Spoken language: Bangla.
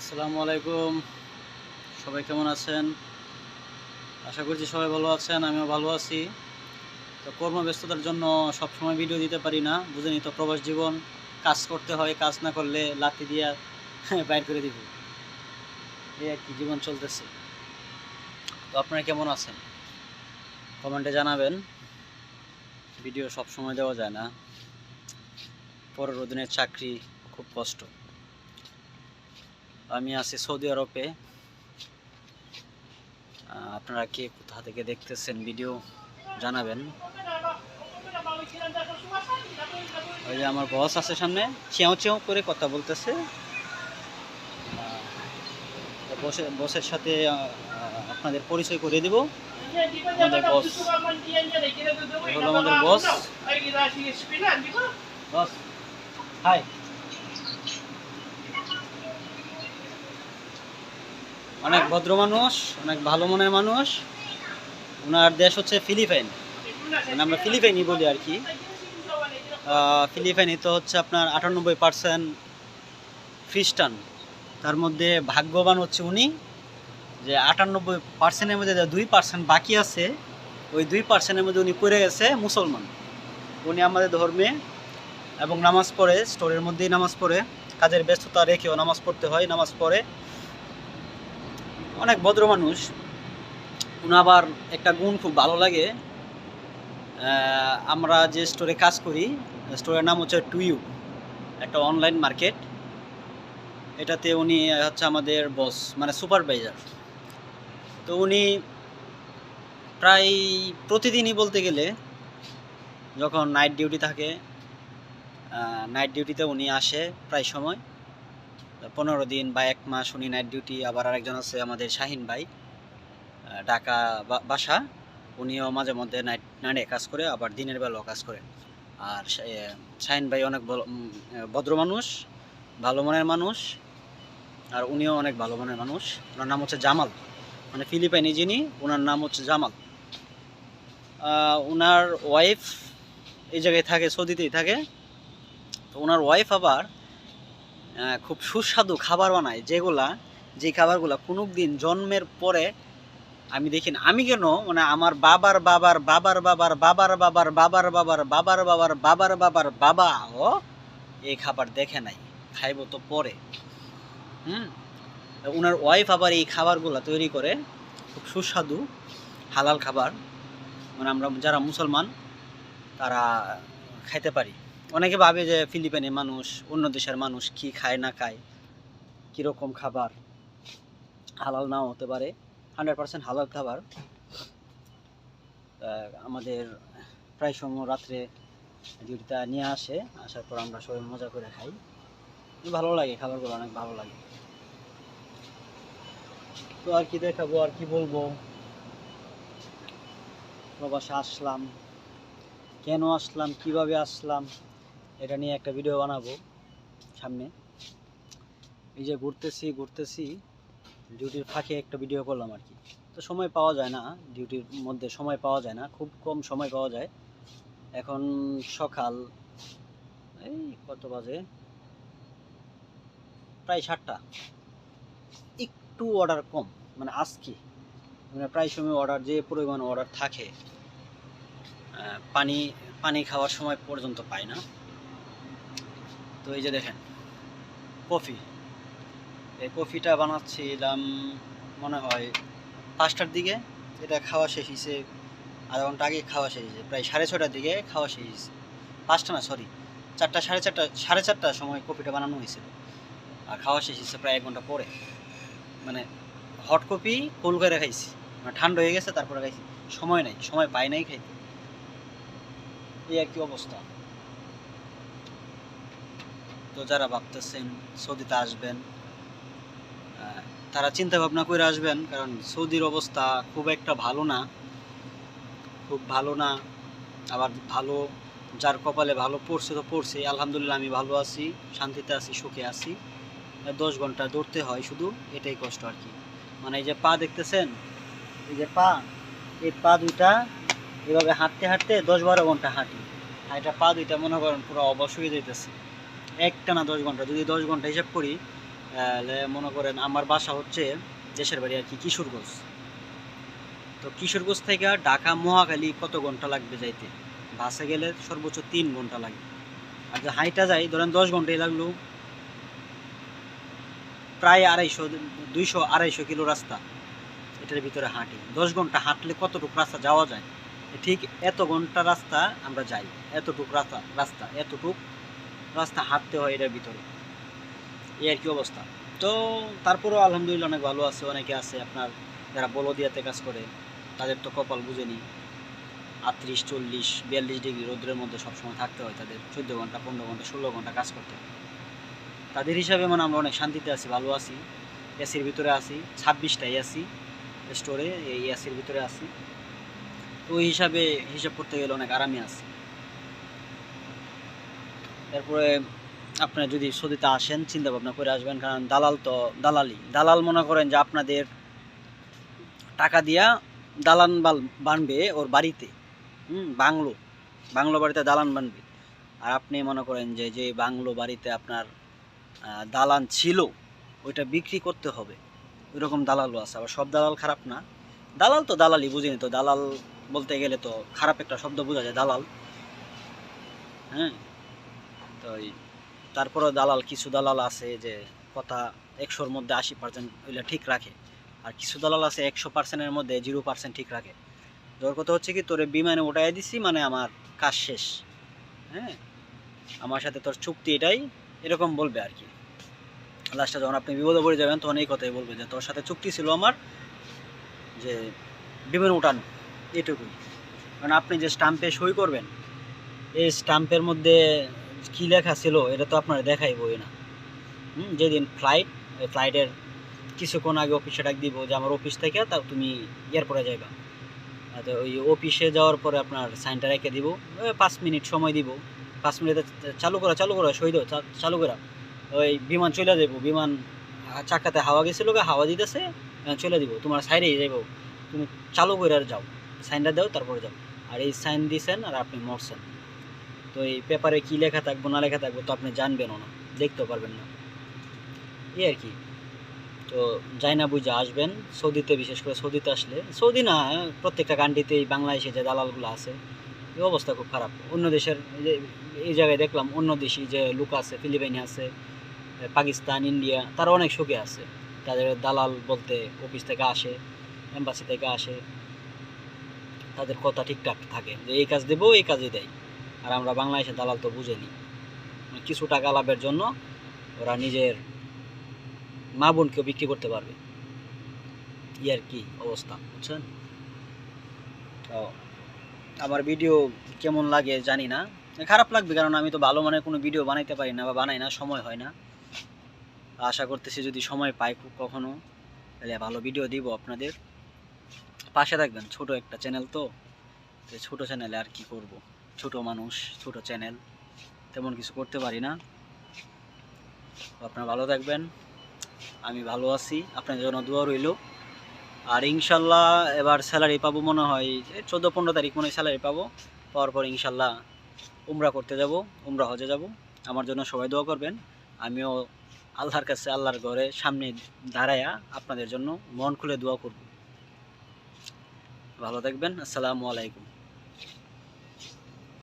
আসসালামু আলাইকুম। সবাই কেমন আছেন? আশা করছি সবাই ভালো আছেন, আমিও ভালো আছি। তো কর্মব্যস্ততার জন্য সবসময় ভিডিও দিতে পারি না, বুঝেনি তো প্রবাস জীবন। কাজ করতে হয়, কাজ না করলে লাথি দিয়া বাইর করে দিব, এই আর কি জীবন চলতেছে। তো আপনারা কেমন আছেন কমেন্টে জানাবেন। ভিডিও সবসময় দেওয়া যায় না, পরের দিনের চাকরি খুব কষ্ট। আমি আছি সৌদি আরবে। আপনারা কে কোথা থেকে দেখতেছেন ভিডিও জানাবেন। ওই যে আমার বস আছে সামনে, চেঁও চেঁও করে কথা বলতেছে। বসের সাথে আপনাদের পরিচয় করে দিব। আমাদের বস হলো আমাদের বস। বস হাই। অনেক ভদ্র মানুষ, অনেক ভালো মনের মানুষ। ওনার দেশ হচ্ছে ফিলিপাইন, মানে আমরা ফিলিপাইনি বলি আর কি। ফিলিপাইনি তো হচ্ছে আপনার 98% খ্রিস্টান। তার মধ্যে ভাগ্যবান হচ্ছে উনি, যে 98%-এর মধ্যে যে 2% বাকি আছে, ওই 2%-এর মধ্যে উনি পড়ে গেছে মুসলমান। উনি আমাদের ধর্মে এবং নামাজ পড়ে, স্টোরের মধ্যেই নামাজ পড়ে, কাজের ব্যস্ততা রেখেও নামাজ পড়তে হয়, নামাজ পড়ে। অনেক ভদ্র মানুষ। উনি আবার একটা গুণ খুব ভালো লাগে, আমরা যে স্টোরে কাজ করি, স্টোরের নাম হচ্ছে টুইউ, একটা অনলাইন মার্কেট। এটাতে উনি হচ্ছে আমাদের বস, মানে সুপারভাইজার। তো উনি প্রায় প্রতিদিনই বলতে গেলে, যখন নাইট ডিউটি থাকে, নাইট ডিউটিতে উনি আসে প্রায় সময় 15 দিন বা 1 মাস উনি নাইট ডিউটি। আবার আরেকজন আছে আমাদের শাহিন ভাই, ঢাকা বাসা, উনিও মাঝে মধ্যে নাইটে কাজ করে, আবার দিনের বেলাও কাজ করে। আর শাহিন ভাই অনেক ভদ্র মানুষ, ভালো মনের মানুষ, আর উনিও অনেক ভালো মনের মানুষ। ওনার নাম হচ্ছে জামাল, মানে ফিলিপাইনি যিনি, ওনার নাম হচ্ছে জামাল। ওনার ওয়াইফ এই জায়গায় থাকে, সৌদিতেই থাকে। তো ওনার ওয়াইফ আবার খুব সুস্বাদু খাবার বানায়, যে খাবারগুলা কোনো দিন জন্মের পরে আমি দেখি না। আমি কেন, মানে আমার বাবার বাবার বাবার বাবার বাবার বাবার বাবার বাবার বাবার বাবার বাবার বাবার বাবা ও এই খাবার দেখে নাই, খাইব তো পরে। ওনার ওয়াইফ আবার এই খাবারগুলা তৈরি করে, খুব সুস্বাদু হালাল খাবার, মানে আমরা যারা মুসলমান তারা খাইতে পারি। অনেকে ভাবে যে ফিলিপাইনের মানুষ, অন্য দেশের মানুষ কি খায় না খায়, কীরকম খাবার, হালাল নাও হতে পারে। 100% হালাল খাবার। আমাদের প্রায় সময় রাত্রে ডিউটিটা নিয়ে আসে, আসার পর আমরা সবাই মজা করে খাই। ভালো লাগে, খাবারগুলো অনেক ভালো লাগে। তো আর কি দেখাবো, আর কি বলবো। প্রবাসে আসলাম, কেন আসলাম, কিভাবে আসলাম, এটা নিয়ে একটা ভিডিও বানাবো সামনে। এই যে ঘুরতেছি ডিউটির ফাঁকে একটা ভিডিও করলাম আর কি। তো সময় পাওয়া যায় না, ডিউটির মধ্যে সময় পাওয়া যায় না, খুব কম সময় পাওয়া যায়। এখন সকাল এই কত বাজে, প্রায় 7টা। একটু অর্ডার কম, মানে আজকে মানে প্রায় সময় অর্ডার, যে পরিমাণ অর্ডার থাকে, পানি পানি খাওয়ার সময় পর্যন্ত পাই না। তো এই যে দেখেন কফি, এই কফিটা বানাচ্ছিলাম মনে হয় 5টার দিকে। এটা খাওয়া শেষ হয়েছে আধা ঘন্টা আগে, খাওয়া শেষ হয়েছে প্রায় 6:30টার দিকে, খাওয়া শেষ হয়েছে 5টা না, সরি 4টা, 4:30, 4:30টার সময় কফিটা বানানো হয়েছিল, আর খাওয়া শেষ হয়েছে প্রায় 1 ঘন্টা পরে। মানে হট কফি কোল্ড করে খাইছি, মানে ঠান্ডা হয়ে গেছে তারপরে খাইছি। সময় নাই, সময় পাই নাই খাইতে, এই আর কি অবস্থা। তো যারা ভাবতেছেন সৌদিতে আসবেন, তারা চিন্তা ভাবনা করে আসবেন, কারণ সৌদির অবস্থা খুব একটা ভালো না, খুব ভালো না। আবার ভালো, যার কপালে ভালো পড়ছে তো পড়ছে, আলহামদুলিল্লাহ আমি ভালো আছি, শান্তিতে আছি, সুখে আছি। 10 ঘন্টা দৌড়তে হয় শুধু, এটাই কষ্ট আর কি। মানে এই যে পা দেখতেছেন, এই যে পা, এই পা দুইটা এভাবে হাঁটতে হাঁটতে 10-12 ঘন্টা হাঁটি, আর এটা পা দুইটা মনে করেন পুরো অবশ হয়ে যেতেছে। একটা না 10 ঘন্টা, যদি 10 ঘন্টা হিসাব করি মনে করেন আমার বাসা হচ্ছে দেশের বাড়ি আর কি কিশোরগঞ্জ। তো কিশোরগঞ্জ থেকে ঢাকা মহাখালী কত ঘন্টা লাগবে যাইতে? বাসে গেলে সর্বোচ্চ 3 ঘন্টা লাগে। আর যে হাইটা যাই ধরেন 10 ঘন্টাই লাগলো, প্রায় 200-250 কিলো রাস্তা এটার ভিতরে হাঁটি। 10 ঘন্টা হাঁটলে কতটুকু রাস্তা যাওয়া যায়? ঠিক এত ঘন্টা রাস্তা আমরা যাই, এতটুক রাস্তা হাঁটতে হয় এটার ভিতরে, এই আর কি অবস্থা। তো তারপরেও আলহামদুলিল্লাহ অনেক ভালো আছে। অনেকে আছে আপনার যারা বলদিয়াতে কাজ করে, তাদের তো কপাল বুঝেনি, 38, 40, 42 ডিগ্রি রোদ্রের মধ্যে সবসময় থাকতে হয় তাদের, 14 ঘন্টা, 15 ঘন্টা, 16 ঘন্টা কাজ করতে হয়। তাদের হিসাবে মানে আমরা অনেক শান্তিতে আছি, ভালো আছি, এসির ভিতরে আছি, 26টাই এসি স্টোরে, এই এসির ভিতরে আছি। তো ওই হিসাব করতে গেলে অনেক আরামে আছে। এরপরে আপনারা যদি সৌদিতে আসেন চিন্তা ভাবনা করে আসবেন, কারণ দালাল তো দালাল মনে করেন যে আপনাদের টাকা দিয়া দালান বানবে ওর বাড়িতে, বাংলো বাড়িতে দালান বানবে। আর আপনি মনে করেন যে যে বাংলো বাড়িতে আপনার দালান ছিল ওইটা বিক্রি করতে হবে, ওইরকম দালালও আছে। আবার সব দালাল খারাপ না, দালাল তো দালালই, বুঝিনি তো দালাল বলতে গেলে তো খারাপ একটা শব্দ বোঝা যায় দালাল। হ্যাঁ, তো তারপরেও কিছু দালাল আছে যে কথা 100-র মধ্যে 80% ওইটা ঠিক রাখে, আর কিছু দালাল আছে 100%-এর মধ্যে 0% ঠিক রাখে। যার কথা হচ্ছে কি, তোরে বিমানে উঠাই দিছি মানে আমার কাজ শেষ, হ্যাঁ, আমার সাথে তোর চুক্তি এটাই, এরকম বলবে আর কি। লাস্টে যখন আপনি বিপদে পড়ে যাবেন তখন এই কথাই বলবে যে তোর সাথে চুক্তি ছিল আমার যে বিমানে উঠানো, এটুকুই। কারণ আপনি যে স্টাম্পে সই করবেন, এই স্টাম্পের মধ্যে কী লেখা ছিল এটা তো আপনার দেখাইবই না। যেদিন ফ্লাইটের কিছুক্ষণ আগে অফিসে ডাক দিব যে আমার অফিস থেকে তা তুমি এয়ারপোর্টে যাইবা। তো ওই অফিসে যাওয়ার পরে আপনার সাইনটা রেখে দিব, 5 মিনিট সময় দিব, 5 মিনিটে চালু করা সই দাও, চালু করা, ওই বিমান চলে যাবো, বিমান চাকাতে হাওয়া গেছিলো, হাওয়া দিতেছে, চলে দিব, তোমার সাইডেই যাইব, তুমি চালু করে আর যাও, সাইনটা দাও তারপরে যাও। আর এই সাইন দিয়েছেন আর আপনি মরছেন, তো এই পেপারে কী লেখা থাকবো না লেখা থাকবো তো আপনি জানবেনও না, দেখতেও পারবেন না, এই আর কি। তো যাই না বুঝে আসবেন সৌদিতে, বিশেষ করে সৌদিতে আসলে, সৌদি না প্রত্যেকটা কান্ট্রিতেই বাংলাদেশে যে দালালগুলো আছে এই অবস্থা খুব খারাপ। অন্য দেশের এই জায়গায় দেখলাম অন্য দেশি যে লোক আছে, ফিলিপাইনি আছে, পাকিস্তান, ইন্ডিয়া, তারা অনেক সুখে আছে। তাদের দালাল বলতে অফিস থেকে আসে, এম্বাসি থেকে আসে, তাদের কথা ঠিকঠাক থাকে যে এই কাজ দেবো, এই কাজই দেয়। আর আমরা বাংলাদেশের দালাল তো বুঝেনি, কিছু টাকা লাভের জন্য ওরা নিজের মা বোনকেও বিক্রি করতে পারবে, আর কি অবস্থা, বুঝছেন? তো আমার ভিডিও কেমন লাগে জানি না, খারাপ লাগবে, কারণ আমি তো ভালো মানের কোনো ভিডিও বানাইতে পারি না বা বানাই না, সময় হয় না। আশা করতেছি যদি সময় পাই কখনো, তাহলে ভালো ভিডিও দিব আপনাদের। পাশে থাকবেন, ছোট একটা চ্যানেল তো, ছোট চ্যানেলে আর কি করব, ছোট মানুষ, ছোট চ্যানেল, তেমন কিছু করতে পারি না। আপনারা ভালো থাকবেন, আমি ভালো আছি, আপনাদের জন্য দোয়া রইল। আর ইনশাল্লাহ এবার স্যালারি পাবো মনে হয় 14-15 তারিখ মনে হয় স্যালারি পাবো, পাওয়ার পর ইনশাল্লাহ উমরা করতে যাব, উমরা হজে যাব। আমার জন্য সবাই দোয়া করবেন, আমিও আল্লাহর কাছে, আল্লাহর ঘরে সামনে দাঁড়ায়া আপনাদের জন্য মন খুলে দোয়া করব। ভালো থাকবেন, আসসালামু আলাইকুম।